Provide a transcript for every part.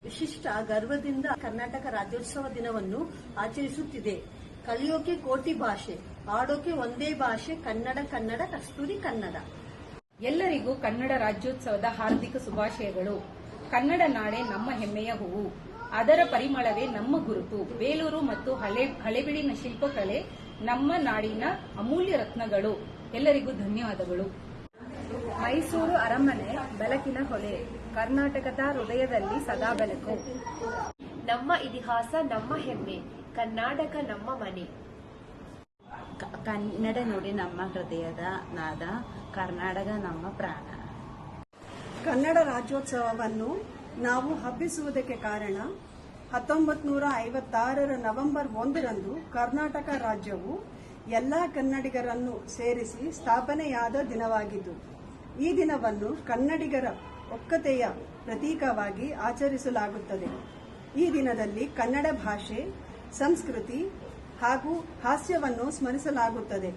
ವಿಶಿಷ್ಟ ಗರ್ವದಿಂದ ಕರ್ನಾಟಕ ರಾಜ್ಯೋತ್ಸವ ದಿನವನ್ನು ಆಚರಿಸುತ್ತಿದೆ. ಕಲಿಯೋಕೆ ಕೋಟಿ ಭಾಷೆ, ಆಡೋಕೆ ಒಂದೇ ಭಾಷೆ, ಕನ್ನಡ ಕನ್ನಡ ಕಸ್ತೂರಿ ಕನ್ನಡ. ಎಲ್ಲರಿಗೂ ಕನ್ನಡ ರಾಜ್ಯೋತ್ಸವದ ಹಾರ್ದಿಕ ಶುಭಾಶಯಗಳು. ಕನ್ನಡ ನಾಡೆ ನಮ್ಮ ಹೆಮ್ಮೆಯ ಹೂವು, ಅದರ ಪರಿಮಳವೇ ನಮ್ಮ ಗುರುತು. ಬೇಲೂರು ಮತ್ತು ಹಳೆಬೀಡಿನ ಶಿಲ್ಪಕಲೆ ನಮ್ಮ ನಾಡಿನ ಅಮೂಲ್ಯ ರತ್ನಗಳು. ಎಲ್ಲರಿಗೂ ಧನ್ಯವಾದಗಳು. ಮೈಸೂರು ಅರಮನೆ ಬೆಳಕಿನ ಹೊಳೆ, ಕರ್ನಾಟಕದ ಹೃದಯದಲ್ಲಿ ಸದಾ ಬೆಳಕು. ನಮ್ಮ ಇತಿಹಾಸ ನಮ್ಮ ಹೆಮ್ಮೆ, ಕರ್ನಾಟಕ ನಮ್ಮ ಮನೆ. ಕನ್ನಡ ನುಡಿ ನಮ್ಮ ಹೃದಯದ ನಾದ, ಕರ್ನಾಟಕ ನಮ್ಮ ಪ್ರಾಣ. ಕನ್ನಡ ರಾಜ್ಯೋತ್ಸವವನ್ನು ನಾವು ಹಬ್ಬಿಸುವುದಕ್ಕೆ ಕಾರಣ 1956 ನವೆಂಬರ್ 1ರಂದು ಕರ್ನಾಟಕ ರಾಜ್ಯವು ಎಲ್ಲಾ ಕನ್ನಡಿಗರನ್ನು ಸೇರಿಸಿ ಸ್ಥಾಪನೆಯಾದ ದಿನವಾಗಿದ್ದು, ಈ ದಿನವನ್ನು ಕನ್ನಡಿಗರ ಒಕ್ಕತೆಯ ಪ್ರತೀಕವಾಗಿ ಆಚರಿಸಲಾಗುತ್ತದೆ. ಈ ದಿನದಲ್ಲಿ ಕನ್ನಡ ಭಾಷೆ, ಸಂಸ್ಕೃತಿ ಹಾಗೂ ಹಾಸ್ಯವನ್ನು ಸ್ಮರಿಸಲಾಗುತ್ತದೆ.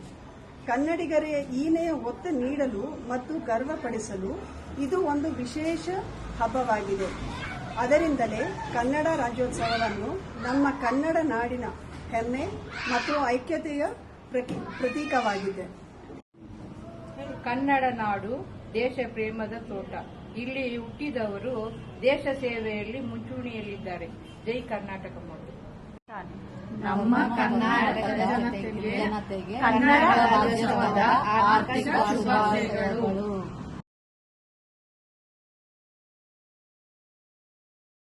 ಕನ್ನಡಿಗರೇ ಈನೆಯ ಒತ್ತು ನೀಡಲು ಮತ್ತು ಗರ್ವಪಡಿಸಲು ಇದು ಒಂದು ವಿಶೇಷ ಹಬ್ಬವಾಗಿದೆ. ಅದರಿಂದಲೇ ಕನ್ನಡ ರಾಜ್ಯೋತ್ಸವವನ್ನು ನಮ್ಮ ಕನ್ನಡ ನಾಡಿನ ಹೆಮ್ಮೆ ಮತ್ತು ಐಕ್ಯತೆಯ ಪ್ರತೀಕವಾಗಿದೆ. ಕನ್ನಡ ನಾಡು ದೇಶ ಪ್ರೇಮದ ತೋಟ. ಇಲ್ಲಿ ಹುಟ್ಟಿದವರು ದೇಶ ಸೇವೆಯಲ್ಲಿ ಮುಂಚೂಣಿಯಲ್ಲಿದ್ದಾರೆ. ಜೈ ಕರ್ನಾಟಕ ಮಾತೆ. ನಮ್ಮ ಕರ್ನಾಟಕದ ಜನತೆಗೆ ಕನ್ನಡ ರಾಜ್ಯೋತ್ಸವದ ಆರ್ಥಿಕ ಶುಭಾಶಯಗಳು.